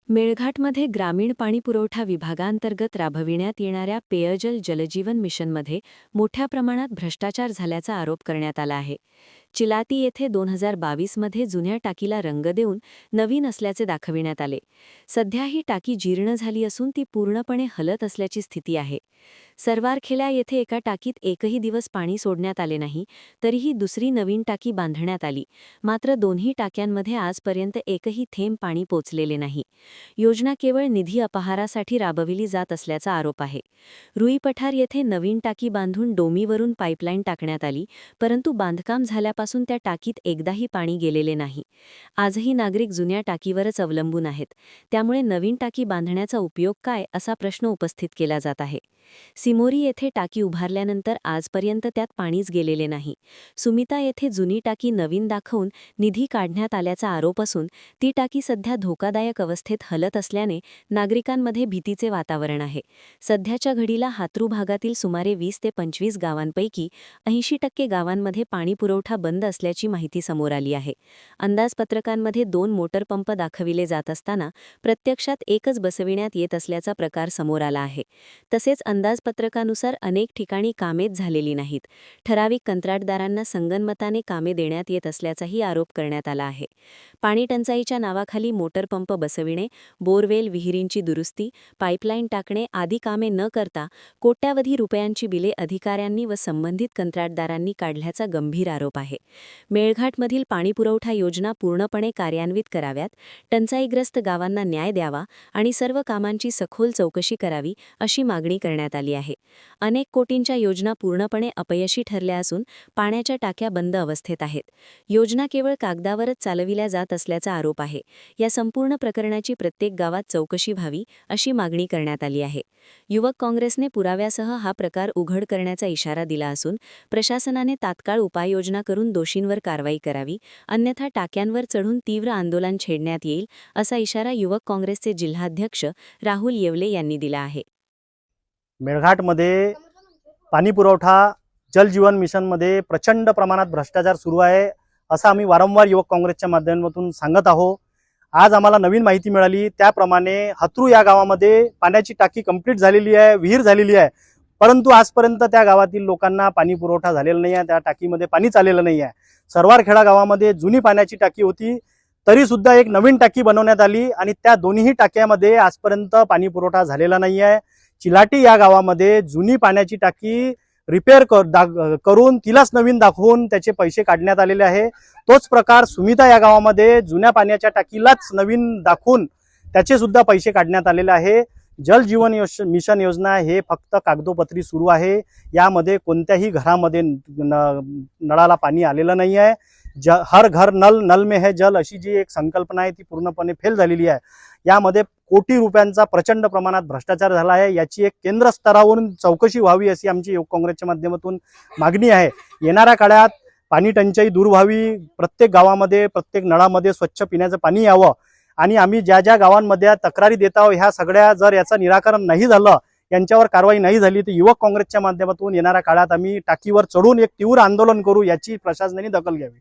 मेळघाटमध्ये ग्रामीण पाणीपुरवठा विभागांतर्गत राबविण्यात येणाऱ्या पेयजल जलजीवन मिशनमध्ये मोठ्या प्रमाणात भ्रष्टाचार झाल्याचा आरोप करण्यात आला आहे. चिलाती येथे 2022 मध्ये जुन्या टाकीला रंग देऊन नवीन असल्याचे दाखविण्यात आले. सध्या ही टाकी जीर्ण झाली असून ती पूर्णपणे हलत असल्याची स्थिती आहे. सरवारखेला येथे एका टाकीत एकही दिवस पाणी सोडण्यात आले नाही, तरीही दुसरी नवीन टाकी बांधण्यात आली. मात्र दोन्ही टाक्यांमध्ये आजपर्यंत एकही थेंब पाणी पोचलेले नाही. योजना केवळ निधी अपहारासाठी राबविली जात असल्याचा आरोप आहे. रुई पठार येथे नवीन टाकी बांधून डोमीवरून पाईपलाईन टाकण्यात आली, परंतु बांधकाम झाल्यापासून त्या टाकीत एकदाही पाणी गेलेले नाही. आजही नागरिक जुन्या टाकीवरच अवलंबून आहेत. त्यामुळे नवीन टाकी बांधण्याचा उपयोग काय, असा प्रश्न उपस्थित केला जात आहे. सिमोरी येथे टाकी उभारल्यानंतर आजपर्यंत त्यात पाणीच गेलेले नाही. सुमिता येथे जुनी टाकी नवीन दाखवून निधी काढण्यात आल्याचा आरोप असून ती टाकी सध्या धोकादायक अवस्थेत हलत असल्याने नागरिकांमध्ये भीतीचे वातावरण आहे. सध्याच्या घडीला हातरू भागातील सुमारे 20 ते 25 गावांपैकी 80% गावांमध्ये पाणीपुरवठा बंद असल्याची माहिती समोर आली आहे. अंदाजपत्रकांमध्ये 2 मोटर पंप दाखविले जात असताना प्रत्यक्षात एकच बसविण्यात येत असल्याचा प्रकार समोर आला आहे. तसेच अंदाजपत्रकानुसार अनेक ठिकाणी कामेच झालेली नाहीत. ठराविक कंत्राटदारांना संगनमताने कामे देण्यात येत असल्याचाही आरोप करण्यात आला आहे. पाणीटंचाईच्या नावाखाली मोटर पंप बसविणे, बोरवेल विहिरींची दुरुस्ती, पाईपलाईन टाकणे आदी कामे न करता कोट्यावधी रुपयांची बिले अधिकाऱ्यांनी व संबंधित कंत्राटदारांनी काढल्याचा गंभीर आरोप आहे. मेळघाटमधील पाणीपुरवठा योजना पूर्णपणे कार्यान्वित कराव्यात, टंचाईग्रस्त गावांना न्याय द्यावा आणि सर्व कामांची सखोल चौकशी करावी, अशी मागणी करण्यात आली आहे. अनेक कोटींच्या योजना पूर्णपणे अपयशी ठरल्या असून पाण्याच्या टाक्या बंद अवस्थेत आहेत. योजना केवळ कागदावरच चालविल्या जात असल्याचा आरोप आहे. या संपूर्ण प्रकरणाची प्रत्येक गावात चौकशी व्हावी, अशी मागणी करण्यात आली आहे. युवक काँग्रेसने पुराव्यासह हा प्रकार उघड करण्याचा इशारा दिला असून प्रशासनाने तात्काळ उपाययोजना करून दोषींवर कारवाई करावी, अन्यथा टाक्यांवर चढून तीव्र आंदोलन छेडण्यात येईल, असा इशारा युवक काँग्रेसचे जिल्हाध्यक्ष राहुल येवले यांनी दिला आहे. मेळघाटमध्ये पाणीपुरवठा जलजीवन मिशनमध्ये प्रचंड प्रमाणात भ्रष्टाचार सुरू आहे, असं आम्ही वारंवार युवक काँग्रेसच्या माध्यमातून सांगत आहोत. आज आम्हाला नवीन माहिती मिळाली त्याप्रमाणे हतरू या गावामध्ये पाण्याची टाकी कंप्लीट झालेली आहे, विहीर झालेली आहे, परंतु आजपर्यंत त्या गावातील लोकांना पाणी पुरवठा झालेला नाही आहे, त्या टाकीमध्ये पाणीच आलेलं नाही आहे. सरवारखेडा गावामध्ये जुनी पाण्याची टाकी होती, तरी सुद्धा एक नवीन टाकी बनवण्यात आली आणि त्या दोन्ही टाक्यामध्ये आजपर्यंत पाणी पुरवठा झालेला नाही आहे. चिलाटी या गावामध्ये जुनी पाण्याची टाकी रिपेअर करून तिलाच नवीन दाखवून त्याचे पैसे काढण्यात आलेले आहे. तोच प्रकार सुमिता या गावामध्ये जुन्या पाण्याच्या टाकीलाच नवीन दाखवून त्याचे सुद्धा पैसे काढण्यात आलेले आहे. जल जीवन मिशन योजना हे फक्त कागदोपत्री सुरू आहे. यामध्ये कोणत्याही घरामध्ये नळाला पाणी आलेलं नाही आहे. हर घर नल, नल में है जल अशी जी एक संकल्पना आहे ती पूर्णपणे फेल झालेली आहे. यामध्ये कोटी रुपयांचा प्रचंड प्रमाणात भ्रष्टाचार झाला आहे. याची एक केंद्र स्तरावरून चौकशी व्हावी, अशी आमची युवक काँग्रेसच्या माध्यमातून मागणी आहे. येणाऱ्या काळात पाणी टंचाई दूर व्हावी, प्रत्येक गावामध्ये प्रत्येक नळामध्ये स्वच्छ पिण्याचं पाणी यावं आणि आम्ही ज्या ज्या गावांमध्ये तक्रारी देत आहोत ह्या सगळ्या जर याचं निराकरण नाही झालं, यांच्यावर कारवाई नाही झाली, तर युवक काँग्रेसच्या माध्यमातून येणाऱ्या काळात आम्ही टाकीवर चढून एक तीव्र आंदोलन करू, याची प्रशासनाने दखल घ्यावी.